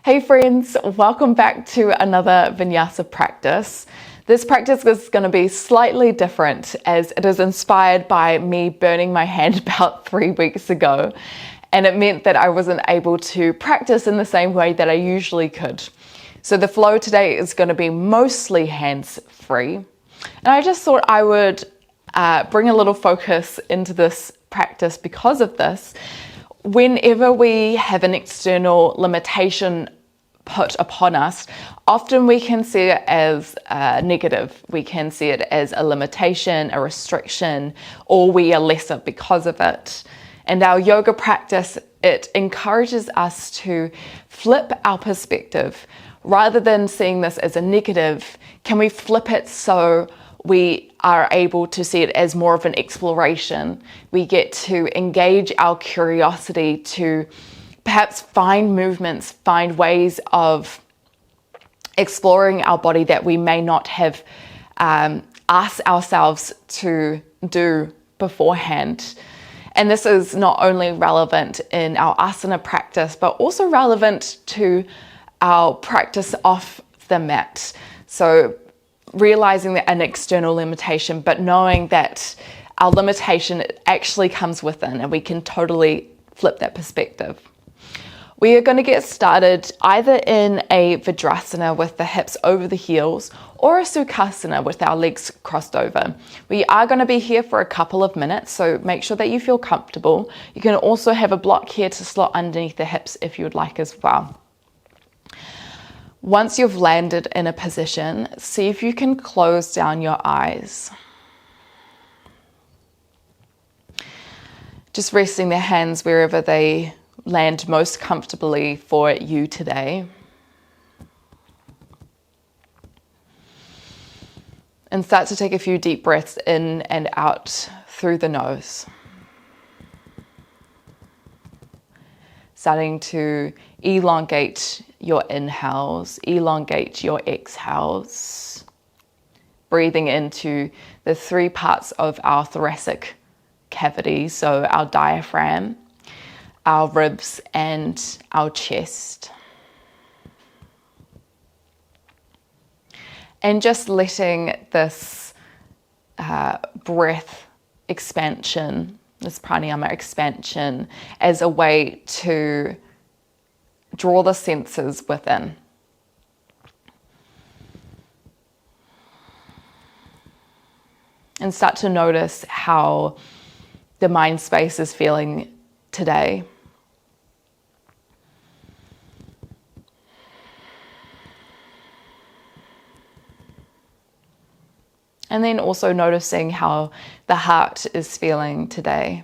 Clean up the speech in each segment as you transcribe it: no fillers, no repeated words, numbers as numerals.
Hey friends, welcome back to another Vinyasa practice. This practice is going to be slightly different as it is inspired by me burning my hand about 3 weeks ago, and it meant that I wasn't able to practice in the same way that I usually could. So the flow today is going to be mostly hands-free, and I just thought I would bring a little focus into this practice because of this. Whenever we have an external limitation put upon us, often we can see it as negative. We can see it as a limitation, a restriction, or we are lesser because of it. And our yoga practice, it encourages us to flip our perspective. Rather than seeing this as a negative, can we flip it so we are able to see it as more of an exploration? We get to engage our curiosity to perhaps find movements, find ways of exploring our body that we may not have asked ourselves to do beforehand. And this is not only relevant in our asana practice, but also relevant to our practice off the mat. So realizing that an external limitation, but knowing that our limitation actually comes within, and we can totally flip that perspective. We are going to get started either in a Vajrasana with the hips over the heels or a Sukhasana with our legs crossed over. We are going to be here for a couple of minutes, so make sure that you feel comfortable. You can also have a block here to slot underneath the hips if you would like as well. Once you've landed in a position, see if you can close down your eyes. Just resting the hands wherever they land most comfortably for you today. And start to take a few deep breaths in and out through the nose. Starting to elongate your inhales, elongate your exhales. Breathing into the 3 parts of our thoracic cavity, so our diaphragm, our ribs, and our chest. And just letting this breath expansion, this pranayama expansion, as a way to draw the senses within. And start to notice how the mind space is feeling today. And then also noticing how the heart is feeling today.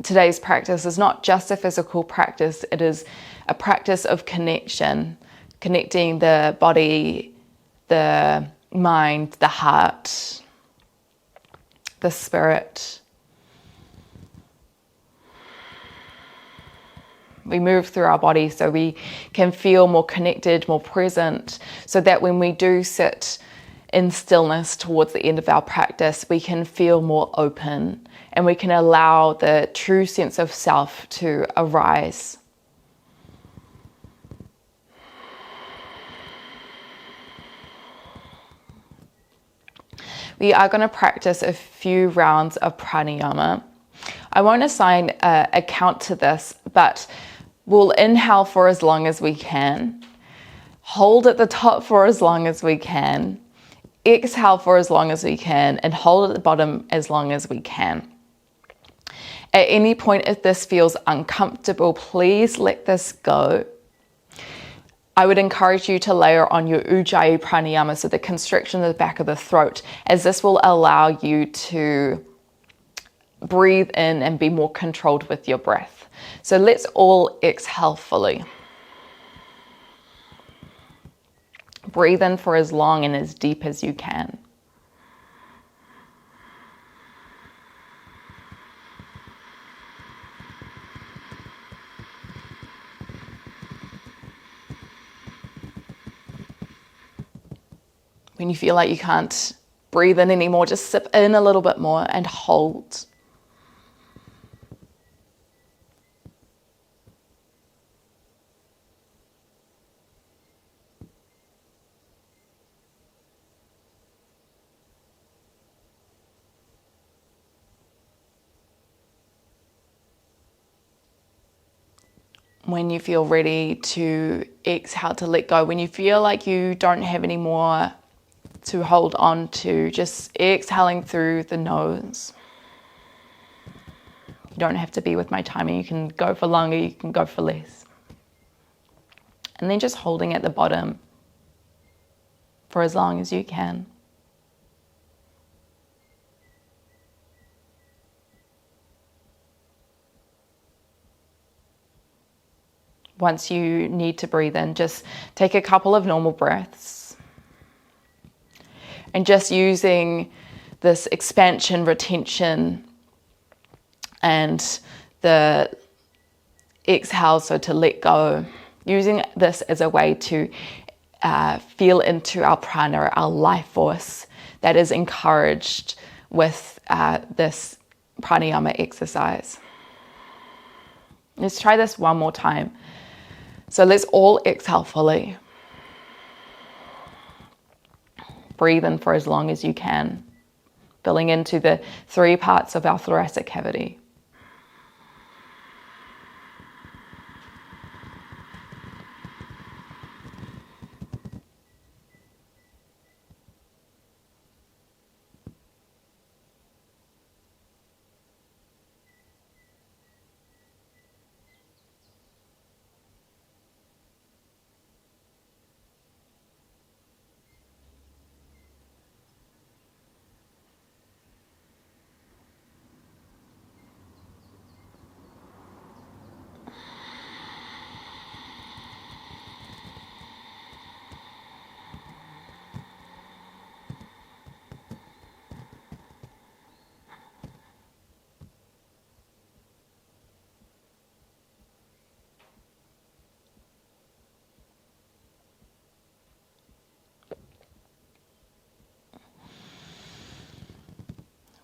Today's practice is not just a physical practice, it is a practice of connection, connecting the body, the mind, the heart, the spirit. We move through our body so we can feel more connected, more present, so that when we do sit in stillness towards the end of our practice, we can feel more open and we can allow the true sense of self to arise. We are going to practice a few rounds of pranayama. I won't assign a count to this, but we'll inhale for as long as we can, hold at the top for as long as we can, exhale for as long as we can, and hold at the bottom as long as we can. At any point, if this feels uncomfortable, please let this go. I would encourage you to layer on your Ujjayi pranayama, so the constriction of the back of the throat, as this will allow you to breathe in and be more controlled with your breath. So let's all exhale fully. Breathe in for as long and as deep as you can. When you feel like you can't breathe in anymore. Just sip in a little bit more and hold. When you feel ready to exhale, to let go, when you feel like you don't have any more to hold on to, just exhaling through the nose. You don't have to be with my timing. You can go for longer, you can go for less. And then just holding at the bottom for as long as you can. Once you need to breathe in, just take a couple of normal breaths. And just using this expansion, retention, and the exhale, so to let go, using this as a way to feel into our prana, our life force that is encouraged with this pranayama exercise. Let's try this one more time. So let's all exhale fully. Breathe in for as long as you can, filling into the 3 parts of our thoracic cavity.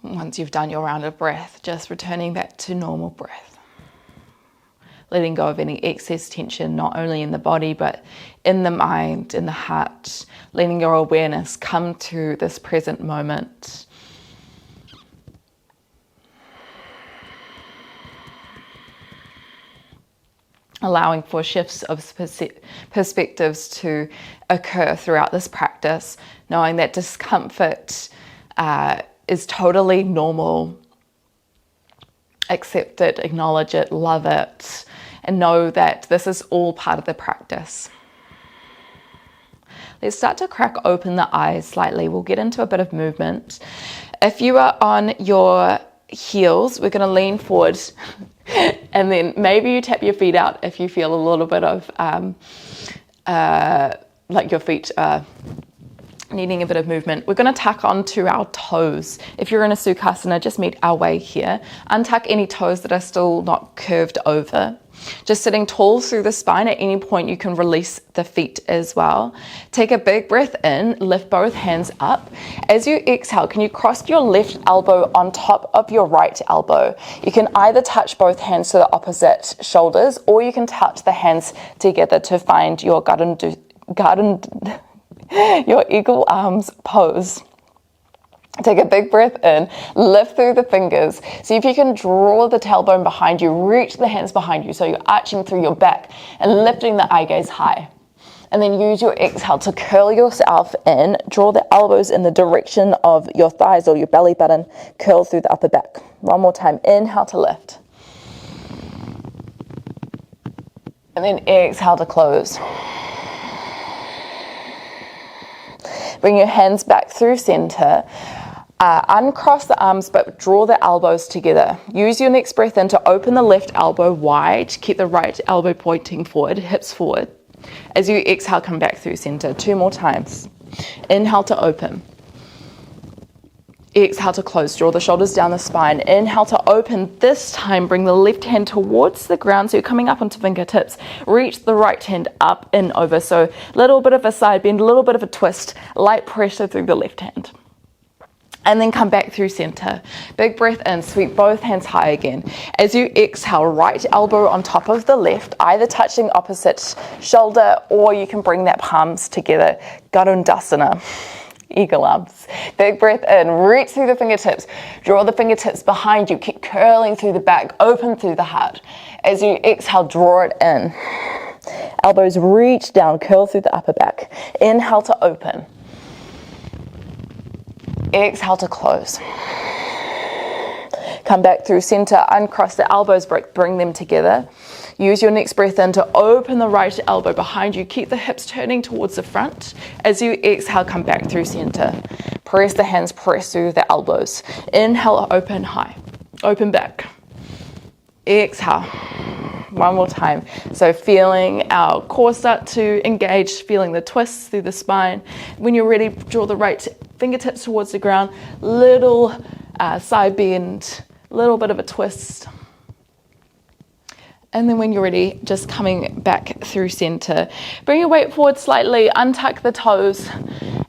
Once you've done your round of breath, just returning back to normal breath. Letting go of any excess tension, not only in the body, but in the mind, in the heart. Letting your awareness come to this present moment. Allowing for shifts of perspectives to occur throughout this practice, knowing that discomfort is totally normal. Accept it, acknowledge it, love it, and know that this is all part of the practice. Let's start to crack open the eyes slightly. We'll get into a bit of movement. If you are on your heels, we're going to lean forward and then maybe you tap your feet out if you feel a little bit of like your feet are needing a bit of movement. We're going to tuck onto our toes. If you're in a Sukhasana, just meet our way here. Untuck any toes that are still not curved over. Just sitting tall through the spine. At any point you can release the feet as well. Take a big breath in, lift both hands up. As you exhale, can you cross your left elbow on top of your right elbow? You can either touch both hands to the opposite shoulders, or you can touch the hands together to find your your eagle arms pose. Take a big breath in, lift through the fingers. See if you can draw the tailbone behind you, reach the hands behind you so you're arching through your back and lifting the eye gaze high. And then use your exhale to curl yourself in, draw the elbows in the direction of your thighs or your belly button, curl through the upper back. One more time, inhale to lift. And then exhale to close. Bring your hands back through center. Uncross the arms, but draw the elbows together. Use your next breath in to open the left elbow wide. Keep the right elbow pointing forward, hips forward. As you exhale, come back through center. 2 more times. Inhale to open. Exhale to close. Draw the shoulders down the spine. Inhale to open. This time, bring the left hand towards the ground. So you're coming up onto fingertips. Reach the right hand up and over. So a little bit of a side bend, a little bit of a twist. Light pressure through the left hand. And then come back through center. Big breath in, sweep both hands high again. As you exhale, right elbow on top of the left, either touching opposite shoulder, or you can bring that palms together. Garudasana, eagle arms. Big breath in, reach through the fingertips. Draw the fingertips behind you, keep curling through the back, open through the heart. As you exhale, draw it in. Elbows reach down, curl through the upper back. Inhale to open. Exhale to close. Come back through center, uncross the elbows, bring them together. Use your next breath in to open the right elbow behind you. Keep the hips turning towards the front. As you exhale, come back through center. Press the hands, press through the elbows. Inhale, open high. Open back. Exhale. One more time. So feeling our core start to engage, feeling the twists through the spine. When you're ready, draw the right fingertips towards the ground. Little side bend, little bit of a twist. And then when you're ready, just coming back through center. Bring your weight forward slightly, untuck the toes,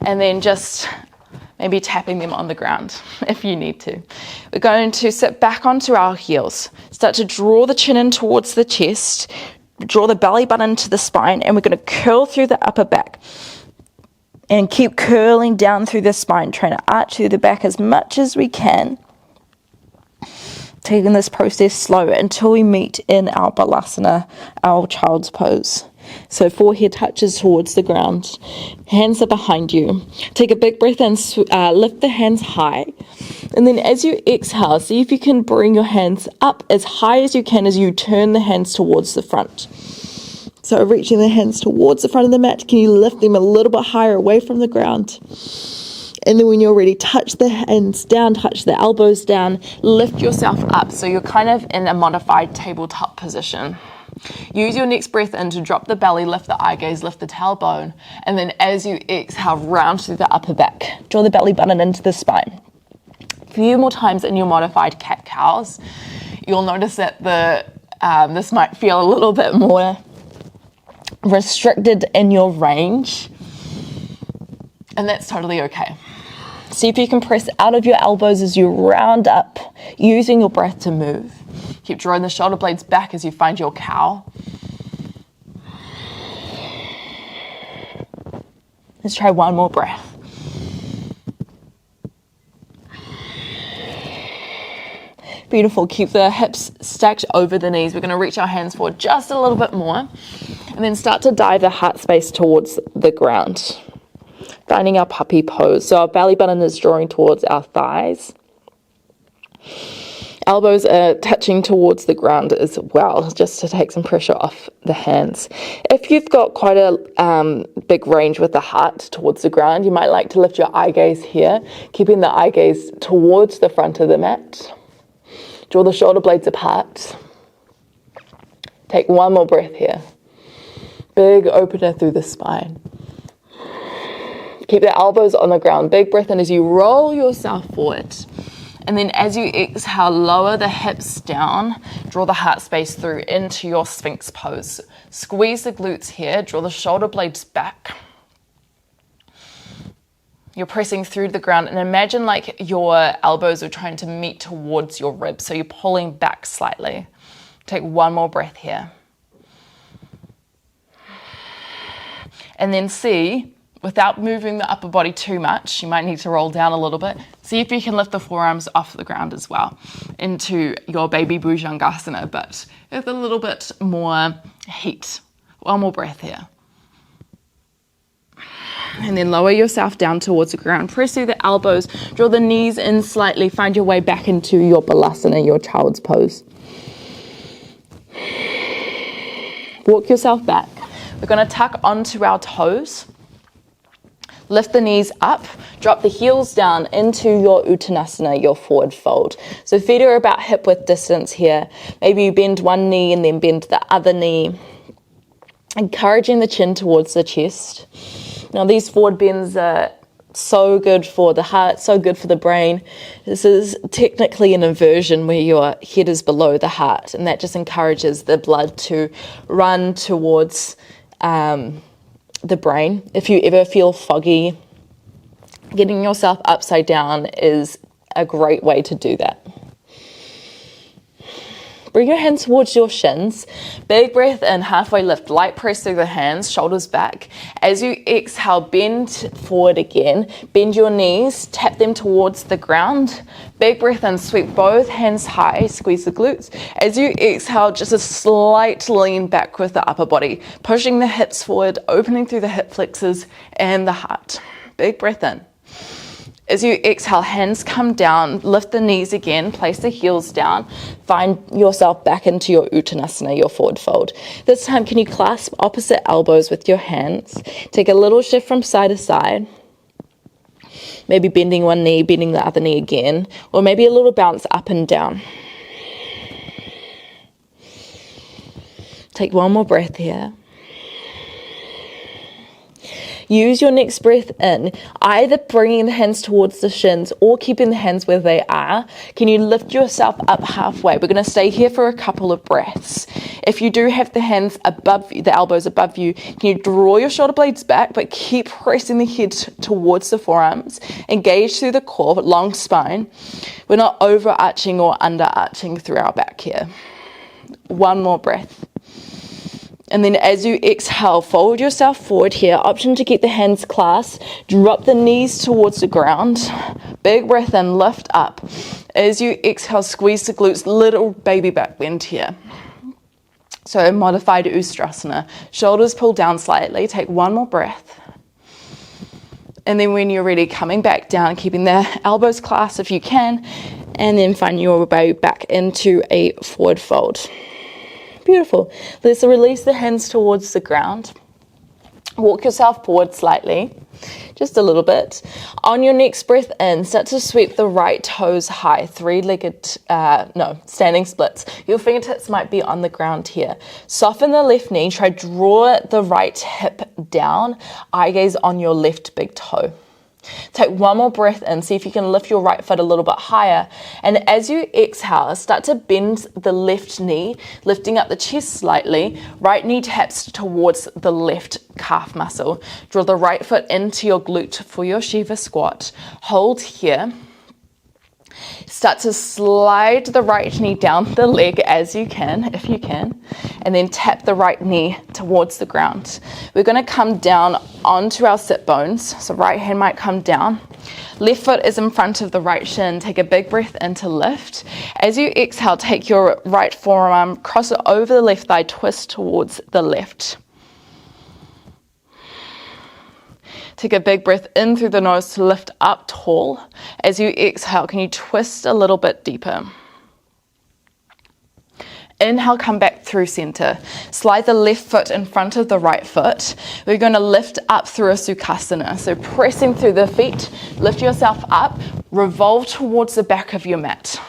and then just maybe tapping them on the ground if you need to. We're going to sit back onto our heels. Start to draw the chin in towards the chest, draw the belly button to the spine, and we're going to curl through the upper back. And keep curling down through the spine, trying to arch through the back as much as we can. Taking this process slow until we meet in our Balasana, our child's pose. So forehead touches towards the ground. Hands are behind you. Take a big breath in, lift the hands high. And then as you exhale, see if you can bring your hands up as high as you can as you turn the hands towards the front. So reaching the hands towards the front of the mat, can you lift them a little bit higher away from the ground? And then when you're ready, touch the hands down, touch the elbows down, lift yourself up. So you're kind of in a modified tabletop position. Use your next breath in to drop the belly, lift the eye gaze, lift the tailbone. And then as you exhale, round through the upper back. Draw the belly button into the spine. A few more times in your modified cat-cows. You'll notice that this might feel a little bit more restricted in your range. And that's totally okay. See if you can press out of your elbows as you round up, using your breath to move. Keep drawing the shoulder blades back as you find your cow. Let's try one more breath. Beautiful. Keep the hips stacked over the knees. We're going to reach our hands forward just a little bit more. And then start to dive the heart space towards the ground. Finding our puppy pose. So our belly button is drawing towards our thighs. Elbows are touching towards the ground as well, just to take some pressure off the hands. If you've got quite a big range with the heart towards the ground, you might like to lift your eye gaze here, keeping the eye gaze towards the front of the mat. Draw the shoulder blades apart. Take one more breath here. Big opener through the spine. Keep the elbows on the ground. Big breath in as you roll yourself forward. And then as you exhale, lower the hips down. Draw the heart space through into your Sphinx pose. Squeeze the glutes here. Draw the shoulder blades back. You're pressing through the ground, and imagine like your elbows are trying to meet towards your ribs. So you're pulling back slightly. Take one more breath here. And then see, without moving the upper body too much, you might need to roll down a little bit. See if you can lift the forearms off the ground as well into your baby Bhujangasana, but with a little bit more heat. One more breath here. And then lower yourself down towards the ground. Press through the elbows. Draw the knees in slightly. Find your way back into your Balasana, your child's pose. Walk yourself back. We're going to tuck onto our toes. Lift the knees up, drop the heels down into your Uttanasana, your forward fold. So feet are about hip width distance here. Maybe you bend one knee and then bend the other knee. Encouraging the chin towards the chest. Now these forward bends are so good for the heart, so good for the brain. This is technically an inversion where your head is below the heart, and that just encourages the blood to run towards the brain. If you ever feel foggy, Getting yourself upside down is a great way to do that. Bring your hands towards your shins. Big breath in, halfway lift. Light press through the hands, shoulders back. As you exhale, bend forward again. Bend your knees, tap them towards the ground. Big breath in, sweep both hands high, squeeze the glutes. As you exhale, just a slight lean back with the upper body. Pushing the hips forward, opening through the hip flexors and the heart. Big breath in. As you exhale, hands come down, lift the knees again, place the heels down, find yourself back into your Uttanasana, your forward fold. This time, can you clasp opposite elbows with your hands? Take a little shift from side to side. Maybe bending one knee, bending the other knee again, or maybe a little bounce up and down. Take one more breath here. Use your next breath in, either bringing the hands towards the shins or keeping the hands where they are. Can you lift yourself up halfway? We're going to stay here for a couple of breaths. If you do have the hands above you, the elbows above you, can you draw your shoulder blades back, but keep pressing the head towards the forearms. Engage through the core, long spine. We're not overarching or underarching through our back here. One more breath. And then as you exhale, fold yourself forward here. Option to keep the hands clasped. Drop the knees towards the ground. Big breath in, lift up. As you exhale, squeeze the glutes, little baby back bend here. So modified Ustrasana. Shoulders pull down slightly. Take one more breath. And then when you're ready, coming back down, keeping the elbows clasped if you can. And then find your way back into a forward fold. Beautiful. Let's release the hands towards the ground. Walk yourself forward slightly, just a little bit. On your next breath in, start to sweep the right toes high, standing splits. Your fingertips might be on the ground here. Soften the left knee, try draw the right hip down, eye gaze on your left big toe. Take one more breath in, see if you can lift your right foot a little bit higher. And as you exhale, start to bend the left knee, lifting up the chest slightly. Right knee taps towards the left calf muscle. Draw the right foot into your glute for your Shiva squat. Hold here. Start to slide the right knee down the leg as you can, if you can, and then tap the right knee towards the ground. We're going to come down onto our sit bones. So right hand might come down. Left foot is in front of the right shin. Take a big breath in to lift. As you exhale, take your right forearm, cross it over the left thigh, twist towards the left. Take a big breath in through the nose to lift up tall. As you exhale, can you twist a little bit deeper? Inhale, come back through center. Slide the left foot in front of the right foot. We're going to lift up through a Sukhasana. So pressing through the feet, lift yourself up, revolve towards the back of your mat.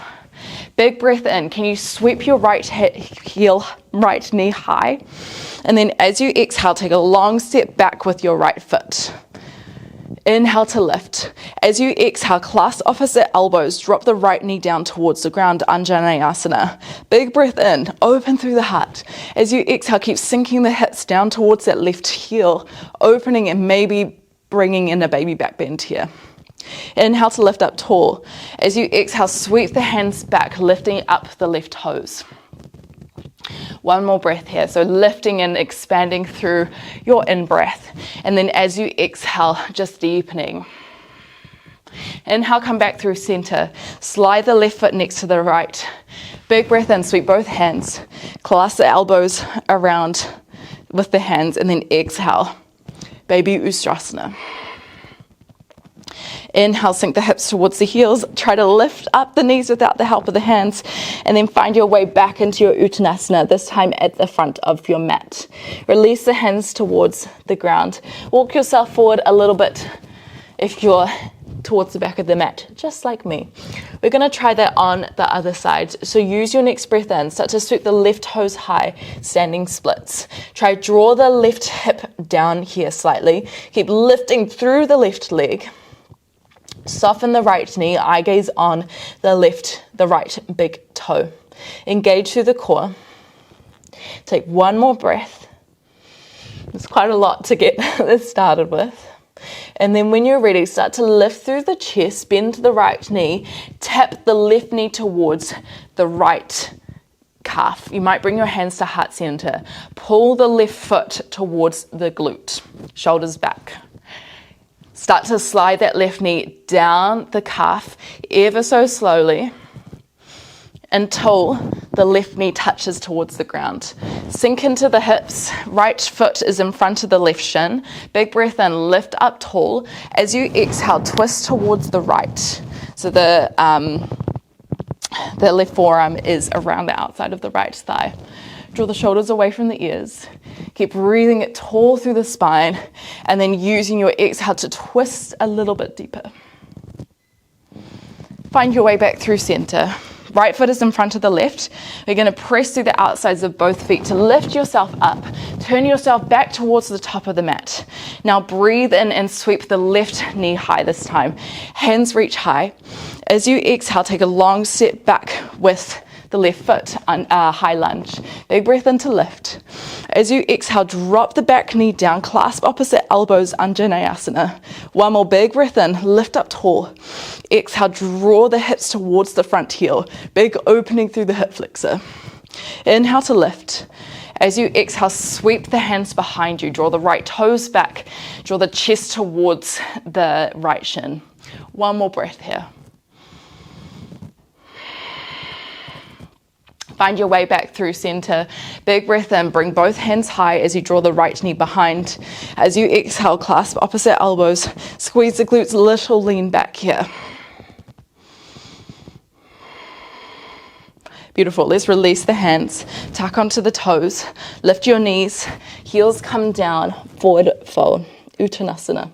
Big breath in. Can you sweep your right knee high? And then as you exhale, take a long step back with your right foot. Inhale to lift. As you exhale, clasp opposite elbows, drop the right knee down towards the ground, Anjaneyasana. Big breath in, open through the heart. As you exhale, keep sinking the hips down towards that left heel, opening and maybe bringing in a baby back bend here. Inhale to lift up tall. As you exhale, sweep the hands back, lifting up the left toes. One more breath here. So lifting and expanding through your in-breath. And then as you exhale, just deepening. Inhale, come back through center. Slide the left foot next to the right. Big breath in, sweep both hands. Clasp the elbows around with the hands and then exhale. Baby Ustrasana. Inhale, sink the hips towards the heels. Try to lift up the knees without the help of the hands. And then find your way back into your Uttanasana, this time at the front of your mat. Release the hands towards the ground. Walk yourself forward a little bit if you're towards the back of the mat, just like me. We're going to try that on the other side. So use your next breath in. Start to sweep the left toes high, standing splits. Try draw the left hip down here slightly. Keep lifting through the left leg. Soften the right knee, eye gaze on the right big toe. Engage through the core. Take one more breath. It's quite a lot to get this started with. And then when you're ready, start to lift through the chest, bend the right knee, tap the left knee towards the right calf. You might bring your hands to heart center. Pull the left foot towards the glute, shoulders back. Start to slide that left knee down the calf ever so slowly until the left knee touches towards the ground. Sink into the hips. Right foot is in front of the left shin. Big breath in, lift up tall. As you exhale, twist towards the right. So the left forearm is around the outside of the right thigh. Draw the shoulders away from the ears. Keep breathing it tall through the spine, and then using your exhale to twist a little bit deeper. Find your way back through center. Right foot is in front of the left. We're going to press through the outsides of both feet to lift yourself up. Turn yourself back towards the top of the mat. Now breathe in and sweep the left knee high this time. Hands reach high. As you exhale, take a long step back with the left foot, high lunge. Big breath in to lift. As you exhale, drop the back knee down, clasp opposite elbows, Asana. One more big breath in, lift up tall. Exhale, draw the hips towards the front heel. Big opening through the hip flexor. Inhale to lift. As you exhale, sweep the hands behind you. Draw the right toes back. Draw the chest towards the right shin. One more breath here. Find your way back through center. Big breath in, bring both hands high as you draw the right knee behind. As you exhale, clasp opposite elbows. Squeeze the glutes, little lean back here. Beautiful. Let's release the hands. Tuck onto the toes. Lift your knees. Heels come down. Forward fold. Uttanasana.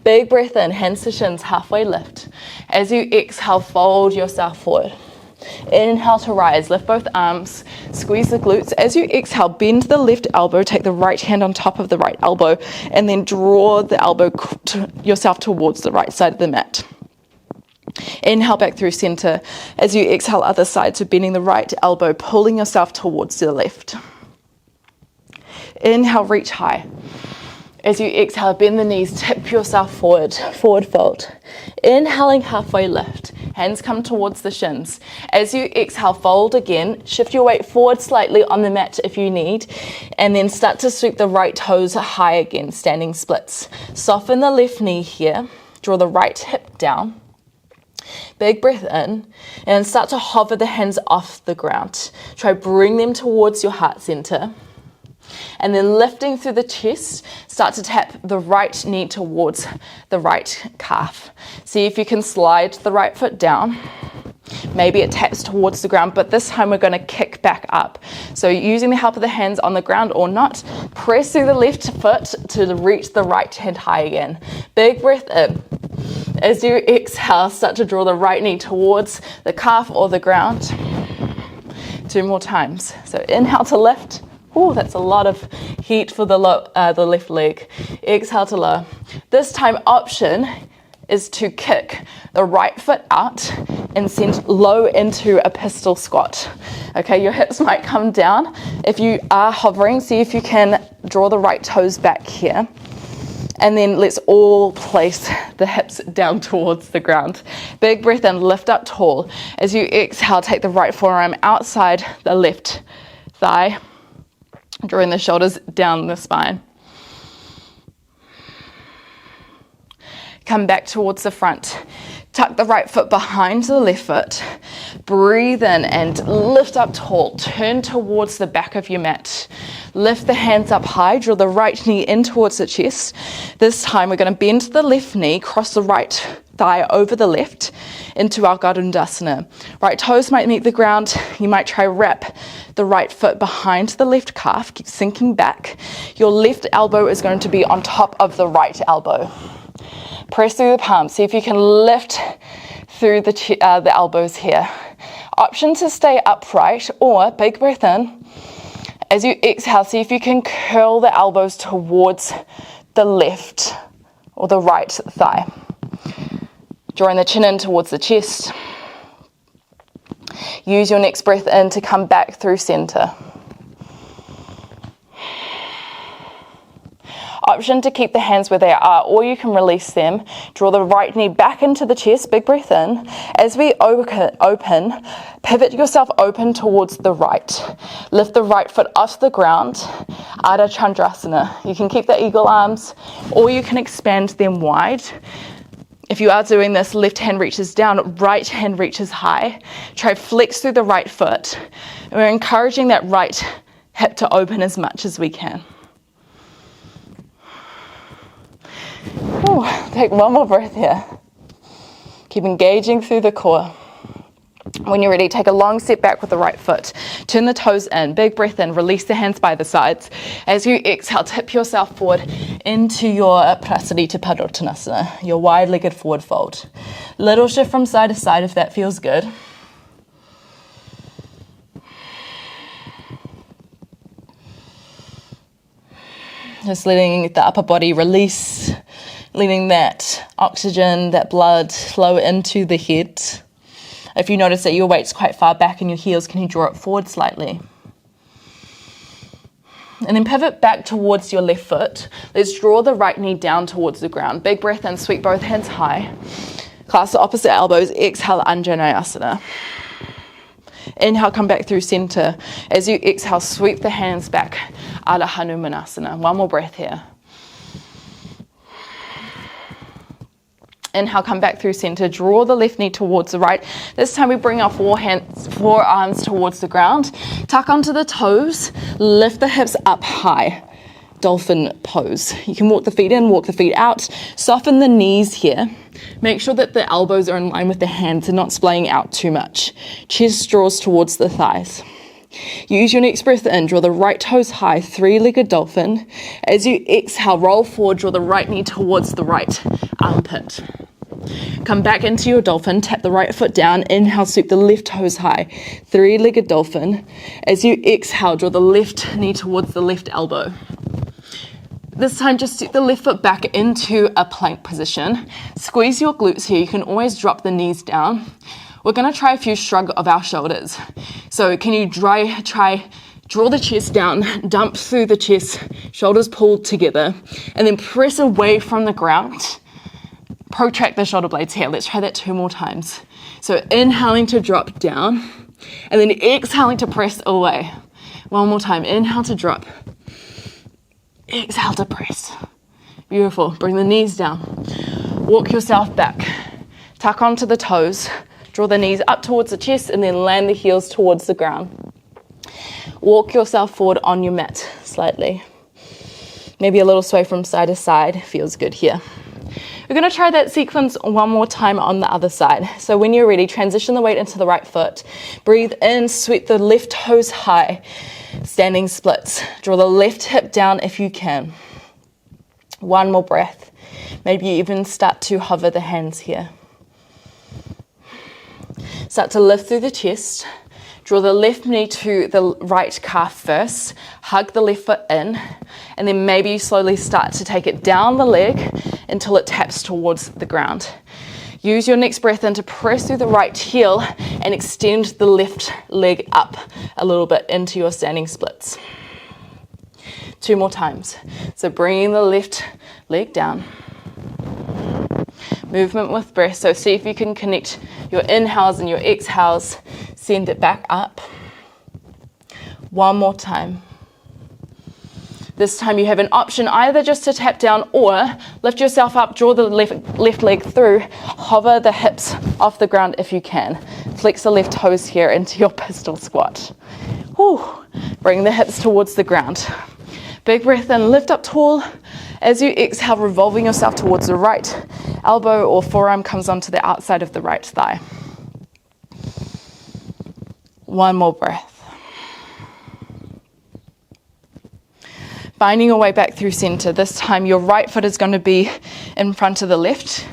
Big breath in. Hands to shins. Halfway lift. As you exhale, fold yourself forward. Inhale to rise, lift both arms, squeeze the glutes. As you exhale, bend the left elbow, take the right hand on top of the right elbow, and then draw the elbow yourself towards the right side of the mat. Inhale back through center. As you exhale, other side, so bending the right elbow, pulling yourself towards the left. Inhale, reach high. As you exhale, bend the knees, tip yourself forward, forward fold. Inhaling, halfway lift. Hands come towards the shins. As you exhale, fold again. Shift your weight forward slightly on the mat if you need. And then start to sweep the right toes high again, standing splits. Soften the left knee here. Draw the right hip down. Big breath in. And start to hover the hands off the ground. Try bring them towards your heart center. And then lifting through the chest, start to tap the right knee towards the right calf. See if you can slide the right foot down. Maybe it taps towards the ground, but this time we're going to kick back up. So using the help of the hands on the ground or not, press through the left foot to reach the right hand high again. Big breath in. As you exhale, start to draw the right knee towards the calf or the ground. 2 more times. So inhale to lift. Oh, that's a lot of heat for the left leg. Exhale to lower. This time option is to kick the right foot out and send low into a pistol squat. Okay, your hips might come down. If you are hovering, see if you can draw the right toes back here. And then let's all place the hips down towards the ground. Big breath in, lift up tall. As you exhale, take the right forearm outside the left thigh. Drawing the shoulders down the spine. Come back towards the front. Tuck the right foot behind the left foot. Breathe in and lift up tall. Turn towards the back of your mat. Lift the hands up high. Draw the right knee in towards the chest. This time we're going to bend the left knee, cross the right thigh over the left into our Garudasana. Right toes might meet the ground. You might try wrap the right foot behind the left calf. Keep sinking back. Your left elbow is going to be on top of the right elbow. Press through the palms. See if you can lift through the elbows here. Option to stay upright or big breath in. As you exhale, see if you can curl the elbows towards the left or the right thigh. Drawing the chin in towards the chest. Use your next breath in to come back through center. option to keep the hands where they are, or you can release them. Draw the right knee back into the chest, big breath in. As we open, pivot yourself open towards the right. Lift the right foot off the ground, Ardha Chandrasana. You can keep the eagle arms, or you can expand them wide. If you are doing this, left hand reaches down, right hand reaches high. Try flex through the right foot. And we're encouraging that right hip to open as much as we can. Ooh, take one more breath here. Keep engaging through the core. When you're ready, take a long step back with the right foot. Turn the toes in, big breath in, release the hands by the sides. As you exhale, tip yourself forward into your Prasarita Padottanasana, your wide-legged forward fold. Little shift from side to side if that feels good. Just letting the upper body release, letting that oxygen, that blood flow into the head. If you notice that your weight's quite far back in your heels, can you draw it forward slightly? And then pivot back towards your left foot. Let's draw the right knee down towards the ground. Big breath in, sweep both hands high. Clasp the opposite elbows, exhale, Anjaneyasana. Inhale, come back through center. As you exhale, sweep the hands back, Ardha Hanumanasana. One more breath here. Inhale, come back through center. Draw the left knee towards the right. This time we bring our forearms towards the ground. Tuck onto the toes. Lift the hips up high. Dolphin pose. You can walk the feet in, walk the feet out. Soften the knees here. Make sure that the elbows are in line with the hands and not splaying out too much. Chest draws towards the thighs. Use your next breath in, draw the right toes high, three-legged dolphin. As you exhale, roll forward, draw the right knee towards the right armpit. Come back into your dolphin, tap the right foot down, inhale, sweep the left toes high, three-legged dolphin. As you exhale, draw the left knee towards the left elbow. This time, just step the left foot back into a plank position. Squeeze your glutes here. You can always drop the knees down. We're going to try a few shrug of our shoulders. So can you try draw the chest down, dump through the chest, shoulders pulled together, and then press away from the ground. Protract the shoulder blades here. Let's try that 2 more times. So inhaling to drop down, and then exhaling to press away. 1 more time. Inhale to drop. Exhale to press. Beautiful. Bring the knees down. Walk yourself back. Tuck onto the toes. Draw the knees up towards the chest and then land the heels towards the ground. Walk yourself forward on your mat slightly. Maybe a little sway from side to side. Feels good here. We're going to try that sequence 1 more time on the other side. So when you're ready, transition the weight into the right foot. Breathe in, sweep the left toes high. Standing splits. Draw the left hip down if you can. 1 more breath. Maybe you even start to hover the hands here. Start to lift through the chest. Draw the left knee to the right calf first. Hug the left foot in. And then maybe slowly start to take it down the leg until it taps towards the ground. Use your next breath in to press through the right heel and extend the left leg up a little bit into your standing splits. 2 more times. So bringing the left leg down. Movement with breath. So see if you can connect your inhales and your exhales. Send it back up. 1 more time. This time you have an option either just to tap down or lift yourself up, draw the left leg through, hover the hips off the ground if you can. Flex the left toes here into your pistol squat. Whew. Bring the hips towards the ground. Big breath in, lift up tall. As you exhale, revolving yourself towards the right elbow or forearm comes onto the outside of the right thigh. 1 more breath. Finding your way back through center. This time your right foot is going to be in front of the left.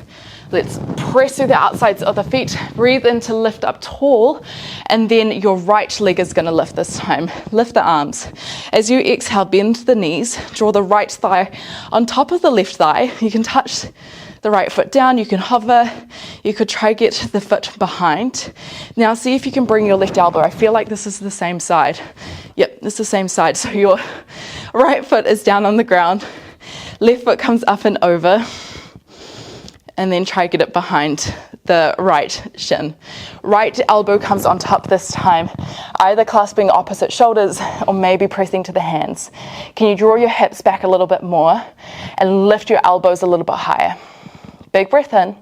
Let's press through the outsides of the feet. Breathe in to lift up tall. And then your right leg is going to lift this time. Lift the arms. As you exhale, bend the knees. Draw the right thigh on top of the left thigh. You can touch the right foot down. You can hover. You could try get the foot behind. Now see if you can bring your left elbow. I feel like this is the same side. Yep, this is the same side. So your right foot is down on the ground. Left foot comes up and over, and then try to get it behind the right shin. Right elbow comes on top this time, either clasping opposite shoulders or maybe pressing to the hands. Can you draw your hips back a little bit more and lift your elbows a little bit higher? Big breath in.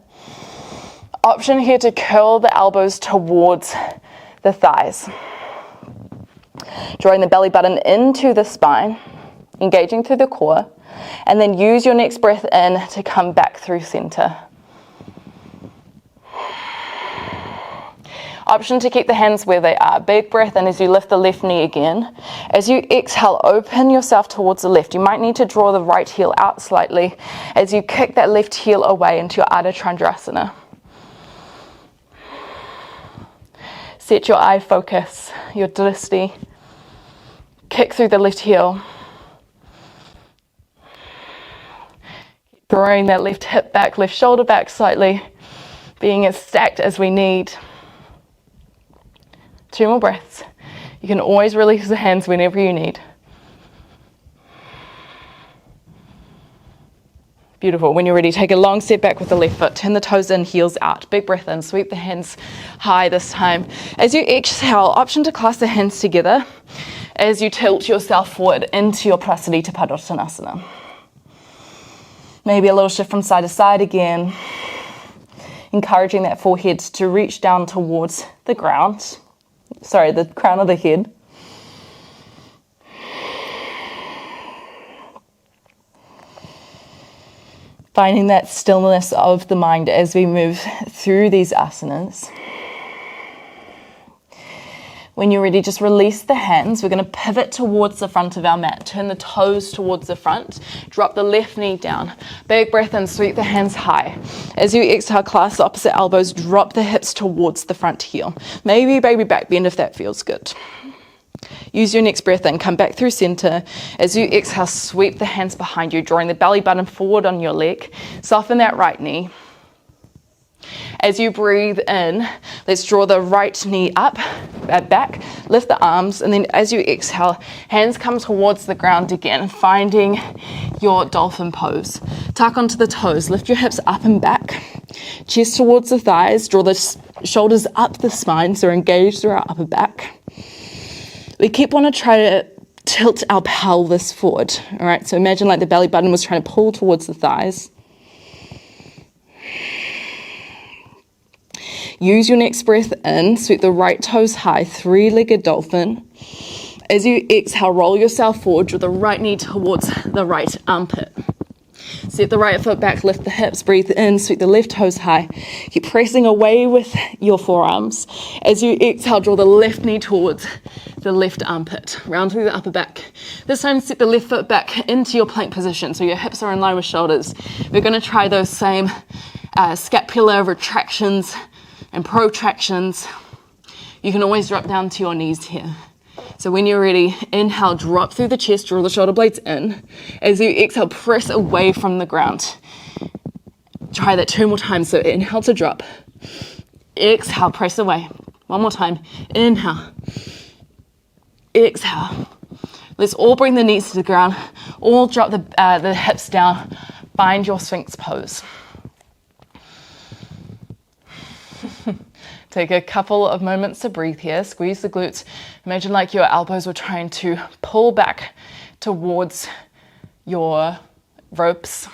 Option here to curl the elbows towards the thighs. Drawing the belly button into the spine, engaging through the core, and then use your next breath in to come back through center. Option to keep the hands where they are. Big breath in as you lift the left knee again. As you exhale, open yourself towards the left. You might need to draw the right heel out slightly as you kick that left heel away into your Ardha Chandrasana. Set your eye focus, your drishti. Kick through the left heel. Drawing that left hip back, left shoulder back slightly. Being as stacked as we need. 2 more breaths. You can always release the hands whenever you need. Beautiful. When you're ready, take a long step back with the left foot. Turn the toes in, heels out. Big breath in. Sweep the hands high this time. As you exhale, option to clasp the hands together as you tilt yourself forward into your Prasarita Padottanasana. Maybe a little shift from side to side again. Encouraging that forehead to reach down towards the ground. Sorry, the crown of the head. Finding that stillness of the mind as we move through these asanas. When you're ready, just release the hands. We're going to pivot towards the front of our mat. Turn the toes towards the front. Drop the left knee down. Big breath in, sweep the hands high. As you exhale, clasp the opposite elbows. Drop the hips towards the front heel. Maybe baby back bend if that feels good. Use your next breath in. Come back through center. As you exhale, sweep the hands behind you, drawing the belly button forward on your leg. Soften that right knee. As you breathe in, let's draw the right knee up, back, lift the arms, and then as you exhale, hands come towards the ground again, finding your dolphin pose. Tuck onto the toes, lift your hips up and back, chest towards the thighs, draw the shoulders up the spine, so engage through our upper back. We want to try to tilt our pelvis forward, all right? So imagine like the belly button was trying to pull towards the thighs. Use your next breath in, sweep the right toes high, 3-legged dolphin. As you exhale, roll yourself forward, draw the right knee towards the right armpit. Set the right foot back, lift the hips, breathe in, sweep the left toes high. Keep pressing away with your forearms. As you exhale, draw the left knee towards the left armpit. Round through the upper back. This time, set the left foot back into your plank position, so your hips are in line with shoulders. We're going to try those same scapular retractions and protractions. You can always drop down to your knees here. So when you're ready, inhale, drop through the chest, draw the shoulder blades in. As you exhale, press away from the ground. Try that 2 more times. So inhale to drop. Exhale, press away. 1 more time. Inhale. Exhale. Let's all bring the knees to the ground. All drop the hips down. Find your Sphinx pose. Take a couple of moments to breathe here. Squeeze the glutes. Imagine like your elbows were trying to pull back towards your ropes.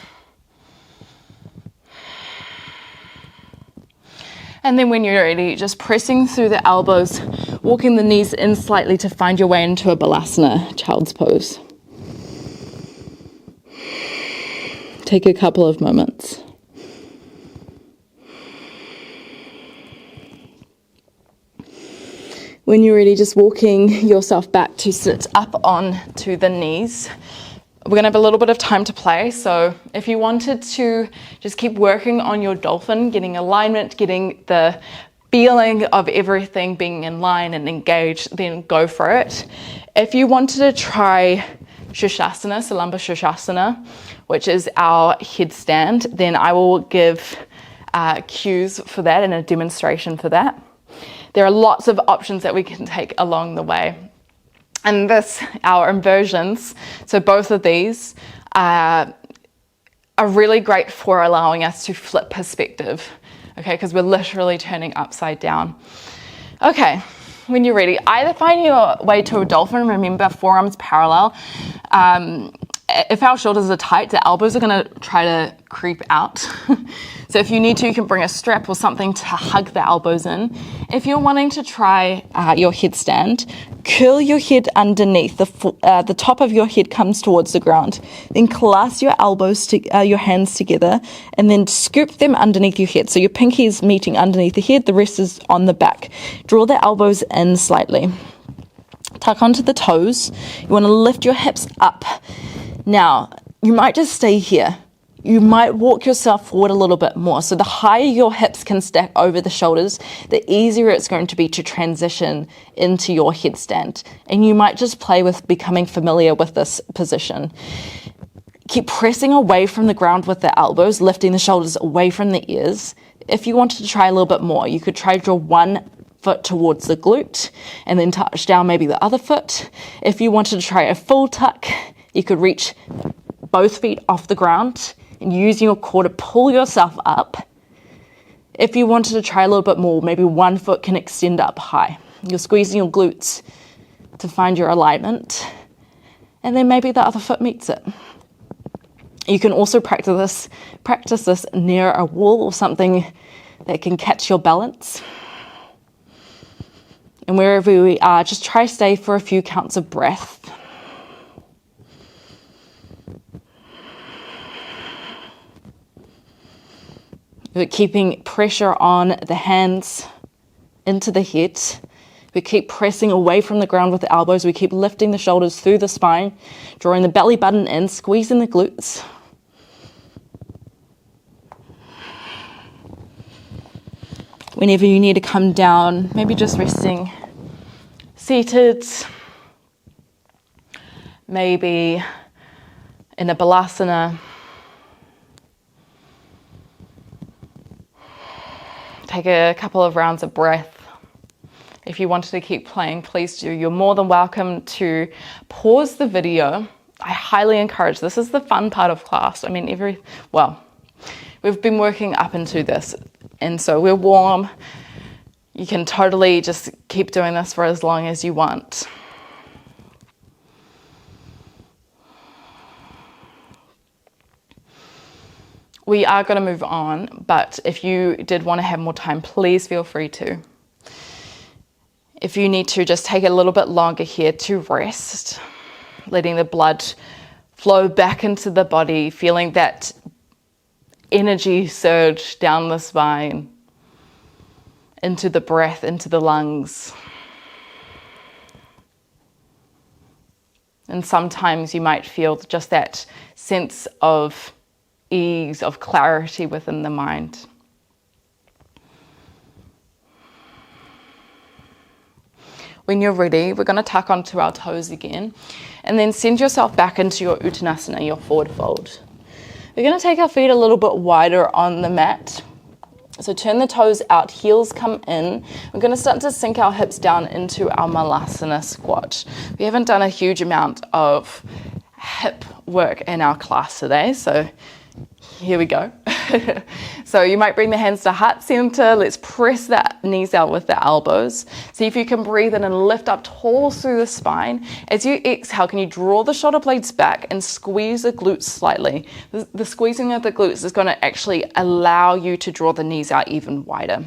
And then when you're ready, just pressing through the elbows, walking the knees in slightly to find your way into a Balasana, child's pose. Take a couple of moments. When you're ready, just walking yourself back to sit up on to the knees. We're going to have a little bit of time to play. So if you wanted to just keep working on your dolphin, getting alignment, getting the feeling of everything being in line and engaged, then go for it. If you wanted to try Shirshasana, Salamba Shirshasana, which is our headstand, then I will give cues for that and a demonstration for that. There are lots of options that we can take along the way. And our inversions, so both of these, are really great for allowing us to flip perspective, okay, because we're literally turning upside down. Okay, when you're ready, either find your way to a dolphin. Remember, forearms parallel. If our shoulders are tight, the elbows are going to try to creep out. So if you need to, you can bring a strap or something to hug the elbows in. If you're wanting to try your headstand, curl your head underneath. The top of your head comes towards the ground. Then clasp your your hands together, and then scoop them underneath your head. So your pinky is meeting underneath the head, the rest is on the back. Draw the elbows in slightly. Tuck onto the toes. You want to lift your hips up. Now, you might just stay here. You might walk yourself forward a little bit more. So the higher your hips can stack over the shoulders, the easier it's going to be to transition into your headstand. And you might just play with becoming familiar with this position. Keep pressing away from the ground with the elbows, lifting the shoulders away from the ears. If you wanted to try a little bit more, you could try to draw one foot towards the glute and then touch down maybe the other foot. If you wanted to try a full tuck, you could reach both feet off the ground and using your core to pull yourself up. If you wanted to try a little bit more, maybe one foot can extend up high. You're squeezing your glutes to find your alignment, and then maybe the other foot meets it. You can also practice this near a wall or something that can catch your balance. And wherever we are, just try to stay for a few counts of breath. We're keeping pressure on the hands into the head. We keep pressing away from the ground with the elbows. We keep lifting the shoulders through the spine, drawing the belly button in, squeezing the glutes. Whenever you need to come down, maybe just resting seated, maybe in a balasana. Take a couple of rounds of breath. If you wanted to keep playing, please do. You're more than welcome to pause the video. I highly encourage, this is the fun part of class. I mean, we've been working up into this, and so we're warm. You can totally just keep doing this for as long as you want. We are going to move on, but if you did want to have more time, please feel free to. If you need to, just take a little bit longer here to rest, letting the blood flow back into the body, feeling that energy surge down the spine, into the breath, into the lungs. And sometimes you might feel just that sense of ease, of clarity within the mind. When you're ready, we're going to tuck onto our toes again, and then send yourself back into your Uttanasana, your forward fold. We're going to take our feet a little bit wider on the mat. So turn the toes out, heels come in. We're going to start to sink our hips down into our Malasana squat. We haven't done a huge amount of hip work in our class today, so here we go. So you might bring the hands to heart center. Let's press the knees out with the elbows. See if you can breathe in and lift up tall through the spine. As you exhale, can you draw the shoulder blades back and squeeze the glutes slightly? The squeezing of the glutes is going to actually allow you to draw the knees out even wider.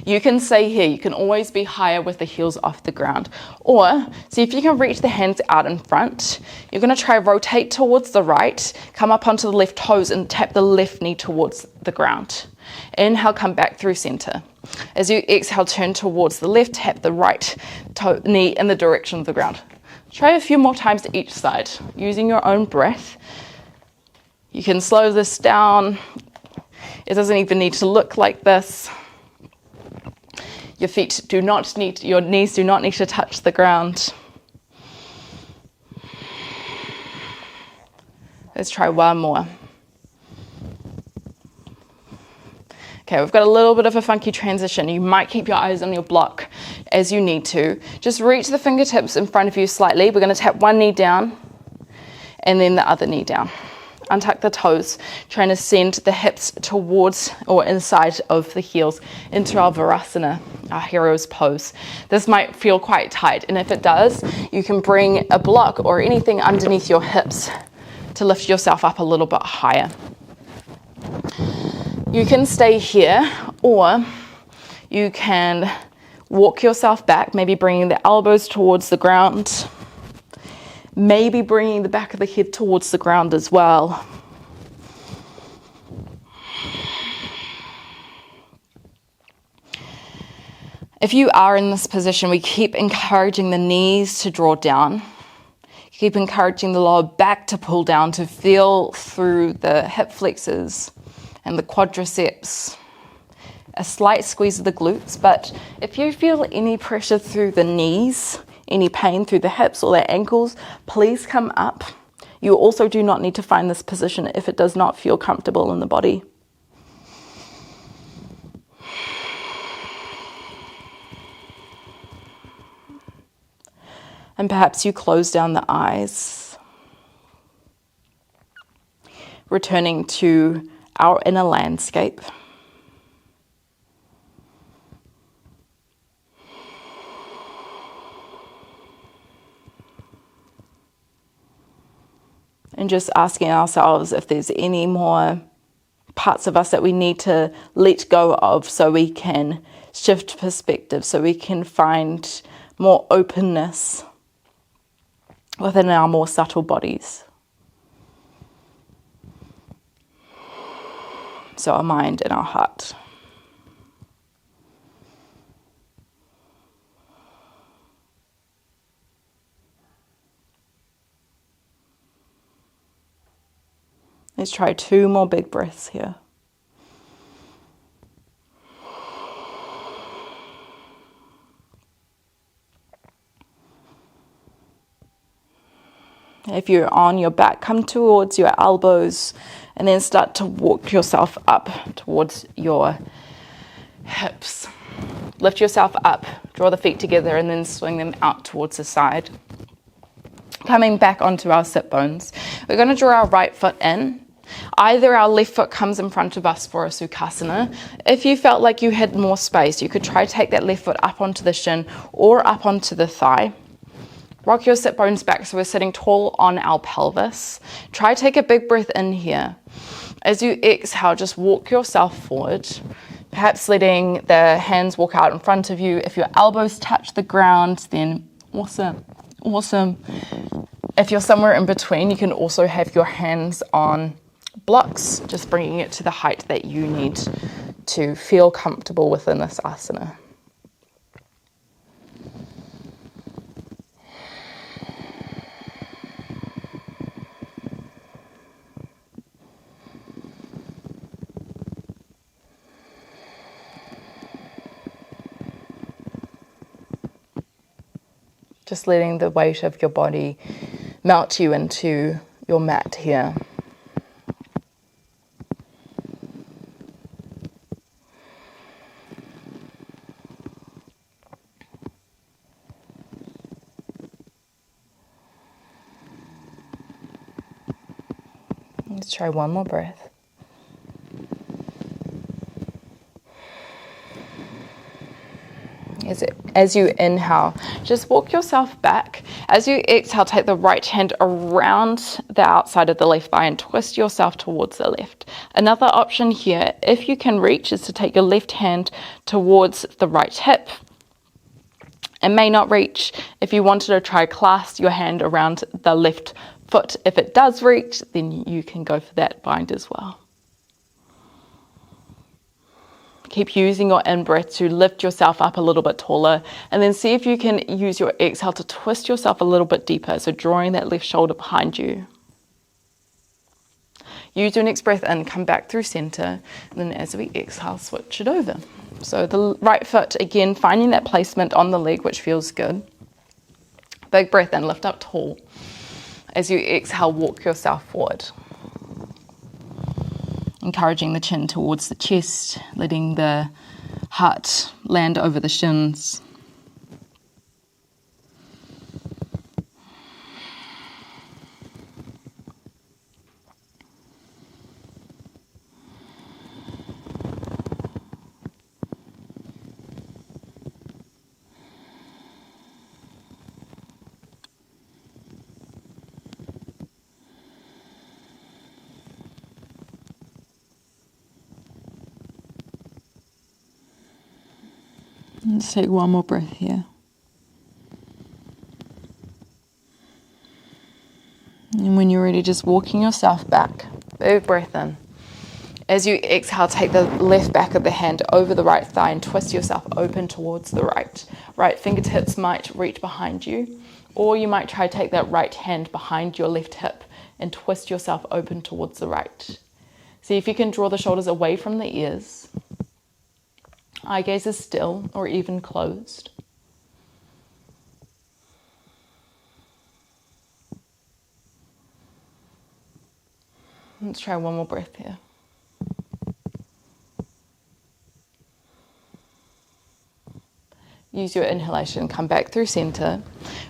You can stay here. You can always be higher with the heels off the ground. Or see if you can reach the hands out in front. You're going to try rotate towards the right, come up onto the left toes and tap the left knee towards the ground. Inhale, come back through center. As you exhale, turn towards the left, tap the right knee in the direction of the ground. Try a few more times to each side, using your own breath. You can slow this down. It doesn't even need to look like this. Your knees do not need to touch the ground. Let's try one more. Okay, we've got a little bit of a funky transition. You might keep your eyes on your block as you need to. Just reach the fingertips in front of you slightly. We're going to tap one knee down and then the other knee down. Untuck the toes, trying to send the hips towards or inside of the heels into our Virasana, our hero's pose. This might feel quite tight, and if it does, you can bring a block or anything underneath your hips to lift yourself up a little bit higher. You can stay here, or you can walk yourself back, maybe bringing the elbows towards the ground, maybe bringing the back of the head towards the ground as well. If you are in this position, we keep encouraging the knees to draw down. Keep encouraging the lower back to pull down, to feel through the hip flexors and the quadriceps. A slight squeeze of the glutes, but if you feel any pressure through the knees, any pain through the hips or the ankles, please come up. You also do not need to find this position if it does not feel comfortable in the body. And perhaps you close down the eyes, returning to our inner landscape. And just asking ourselves if there's any more parts of us that we need to let go of so we can shift perspective, so we can find more openness within our more subtle bodies. So our mind and our heart. Let's try 2 more big breaths here. If you're on your back, come towards your elbows and then start to walk yourself up towards your hips. Lift yourself up, draw the feet together and then swing them out towards the side. Coming back onto our sit bones, we're going to draw our right foot in. Either our left foot comes in front of us for a Sukhasana. If you felt like you had more space, you could try to take that left foot up onto the shin or up onto the thigh. Rock your sit bones back so we're sitting tall on our pelvis. Try to take a big breath in here. As you exhale, just walk yourself forward, perhaps letting the hands walk out in front of you. If your elbows touch the ground, then awesome. If you're somewhere in between, you can also have your hands on blocks, just bringing it to the height that you need to feel comfortable within this asana. Just letting the weight of your body melt you into your mat here. Let's try one more breath. As you inhale, just walk yourself back. As you exhale, take the right hand around the outside of the left thigh and twist yourself towards the left. Another option here, if you can reach, is to take your left hand towards the right hip. It may not reach. If you wanted to try, clasp your hand around the left foot. If it does reach, then you can go for that bind as well. Keep using your in-breath to lift yourself up a little bit taller, and then see if you can use your exhale to twist yourself a little bit deeper, so drawing that left shoulder behind you. Use your next breath in, come back through center, and then as we exhale, switch it over. So the right foot, again, finding that placement on the leg, which feels good. Big breath in, lift up tall. As you exhale, walk yourself forward. Encouraging the chin towards the chest, letting the heart land over the shins. Let's take one more breath here. And when you're ready, just walking yourself back. Big breath in. As you exhale, take the left back of the hand over the right thigh and twist yourself open towards the right. Right fingertips might reach behind you, or you might try to take that right hand behind your left hip and twist yourself open towards the right. See if you can draw the shoulders away from the ears. Eye gaze is still or even closed. Let's try one more breath here. Use your inhalation, come back through center.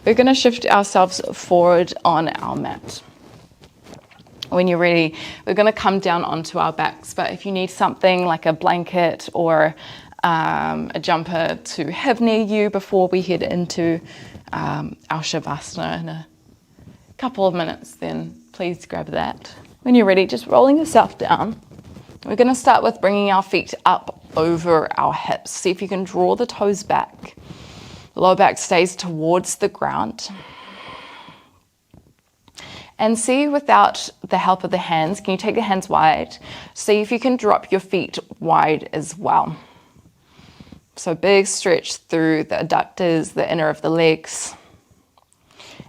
We're going to shift ourselves forward on our mat. When you're ready, we're going to come down onto our backs, but if you need something like a blanket or a jumper to have near you before we head into our Savasana in a couple of minutes, then please grab that. When you're ready, just rolling yourself down. We're going to start with bringing our feet up over our hips. See if you can draw the toes back. Lower back stays towards the ground. And see, without the help of the hands, can you take the hands wide? See if you can drop your feet wide as well. So big stretch through the adductors, the inner of the legs.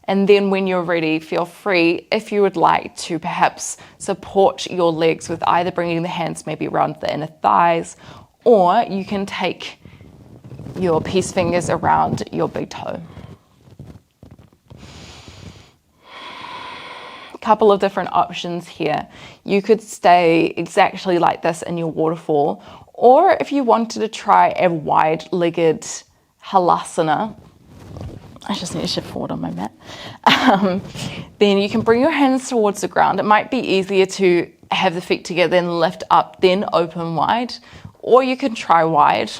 And then when you're ready, feel free, if you would like to perhaps support your legs with either bringing the hands maybe around the inner thighs, or you can take your peace fingers around your big toe. A couple of different options here. You could stay exactly like this in your waterfall, or if you wanted to try a wide-legged halasana, I just need to shift forward on my mat. Then you can bring your hands towards the ground. It might be easier to have the feet together and lift up, then open wide. Or you can try wide.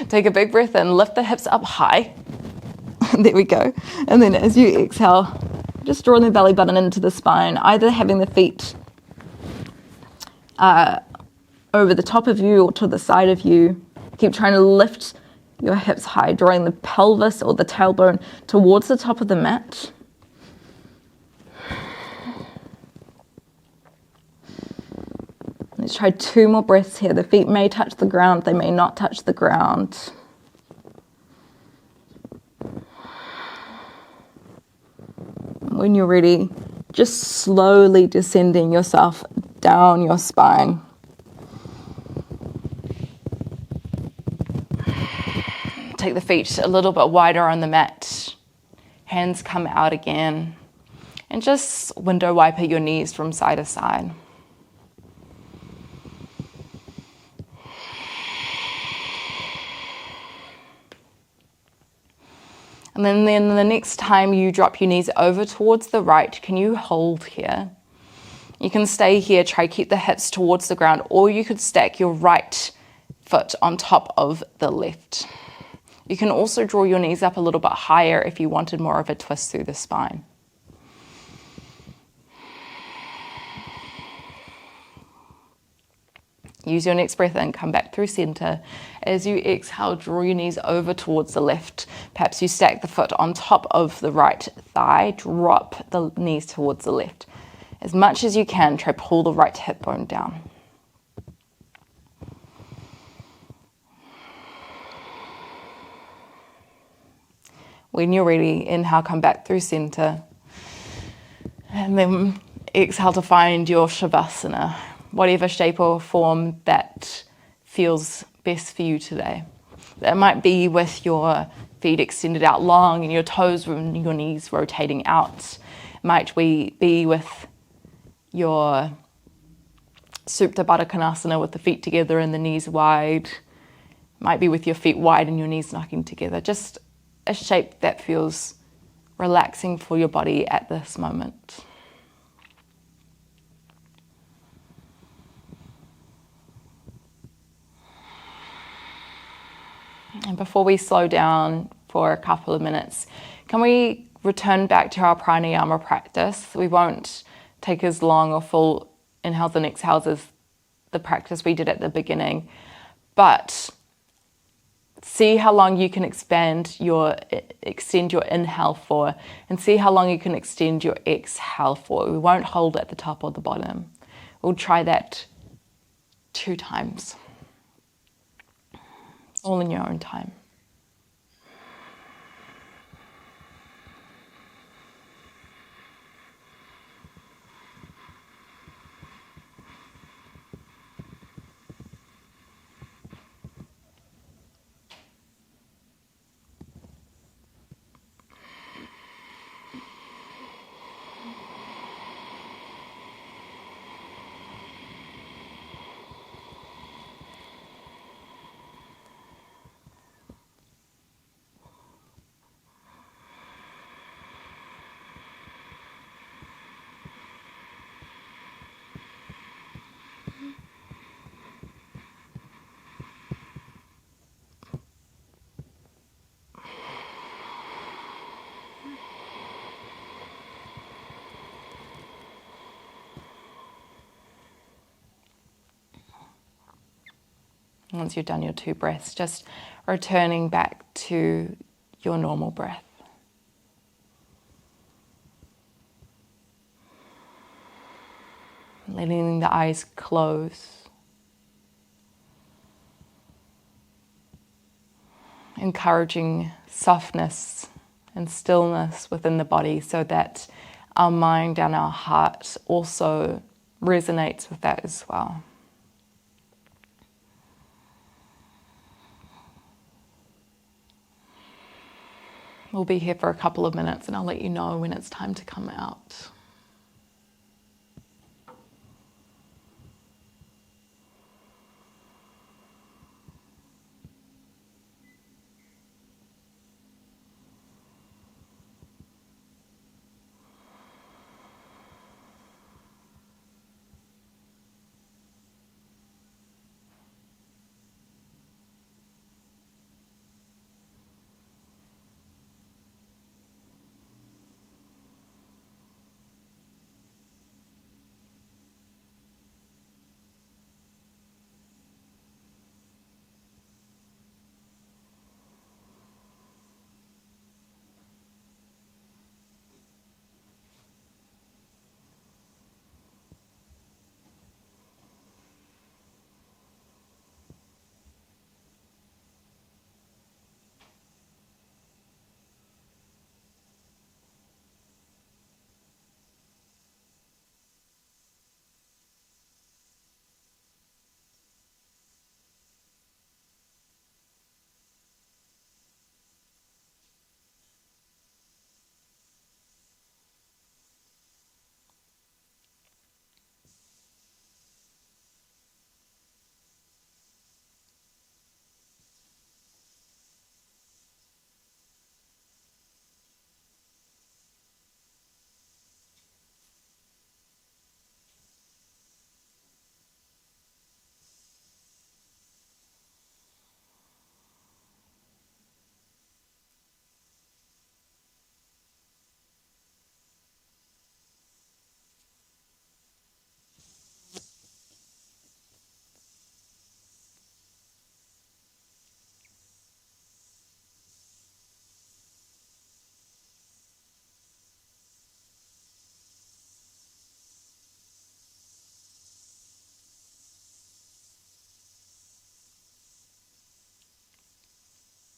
Take a big breath in, lift the hips up high. There we go. And then as you exhale, just drawing the belly button into the spine, either having the feet over the top of you or to the side of you. Keep trying to lift your hips high, drawing the pelvis or the tailbone towards the top of the mat. Let's try 2 more breaths here. The feet may touch the ground, they may not touch the ground. When you're ready, just slowly descending yourself down your spine. Take the feet a little bit wider on the mat. Hands come out again. And just window wiper your knees from side to side. And then the next time you drop your knees over towards the right, can you hold here? You can stay here, try keep the hips towards the ground, or you could stack your right foot on top of the left. You can also draw your knees up a little bit higher if you wanted more of a twist through the spine. Use your next breath in, come back through center. As you exhale, draw your knees over towards the left. Perhaps you stack the foot on top of the right thigh, drop the knees towards the left. As much as you can, try pull the right hip bone down. When you're ready, inhale, come back through center. And then exhale to find your Savasana, whatever shape or form that feels best for you today. That might be with your feet extended out long and your toes and your knees rotating out. Might be with your Supta Baddha Konasana with the feet together and the knees wide. Might be with your feet wide and your knees knocking together. Just a shape that feels relaxing for your body at this moment. And before we slow down for a couple of minutes, can we return back to our pranayama practice? We won't take as long or full inhales and exhales as the practice we did at the beginning, but See how long you can extend your inhale for, and see how long you can extend your exhale for. We won't hold at the top or the bottom. We'll try that 2 times, all in your own time. Once you've done your 2 breaths, just returning back to your normal breath. Letting the eyes close. Encouraging softness and stillness within the body so that our mind and our heart also resonates with that as well. We'll be here for a couple of minutes and I'll let you know when it's time to come out.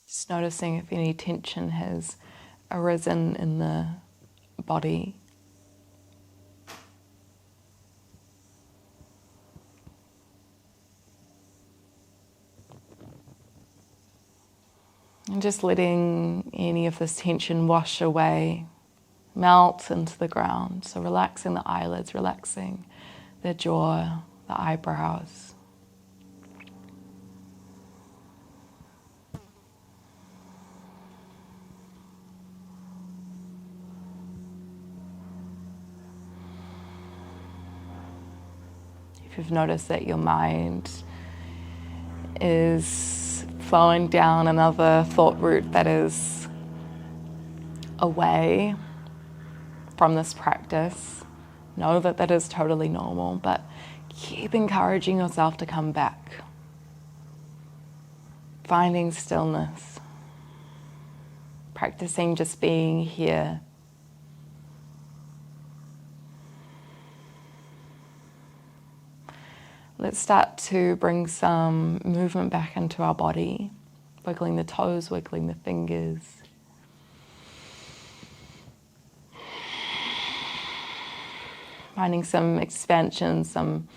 Just noticing if any tension has arisen in the body. And just letting any of this tension wash away, melt into the ground. So relaxing the eyelids, relaxing the jaw, the eyebrows. If you've noticed that your mind is flowing down another thought route that is away from this practice, know that that is totally normal, but keep encouraging yourself to come back. finding stillness, practicing just being here. Let's start to bring some movement back into our body, wiggling the toes, wiggling the fingers. Finding some expansion, some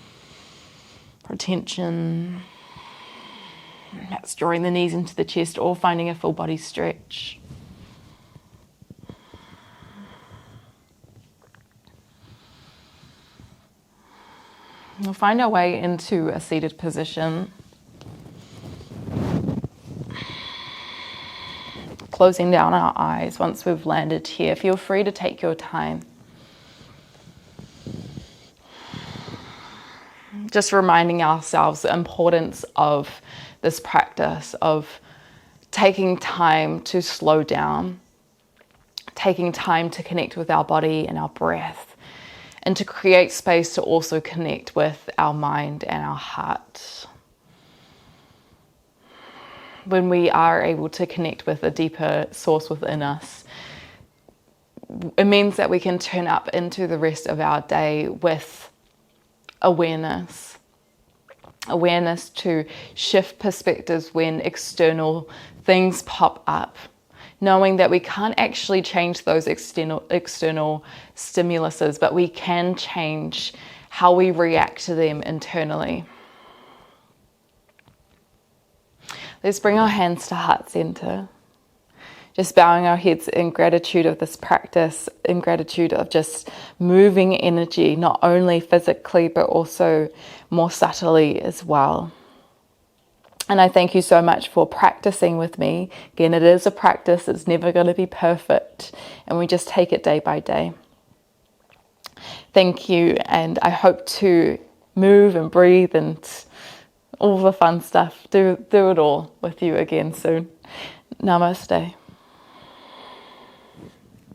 retention. Perhaps drawing the knees into the chest or finding a full body stretch. We'll find our way into a seated position. Closing down our eyes once we've landed here. Feel free to take your time. Just reminding ourselves the importance of this practice of taking time to slow down, taking time to connect with our body and our breath, and to create space to also connect with our mind and our heart. When we are able to connect with a deeper source within us, it means that we can turn up into the rest of our day with awareness to shift perspectives when external things pop up, knowing that we can't actually change those external stimuluses, but we can change how we react to them internally. Let's bring our hands to heart center. Just bowing our heads in gratitude of this practice, in gratitude of just moving energy, not only physically, but also more subtly as well. And I thank you so much for practicing with me. Again, it is a practice. It's never going to be perfect. And we just take it day by day. Thank you. And I hope to move and breathe and all the fun stuff. Do it all with you again soon. Namaste.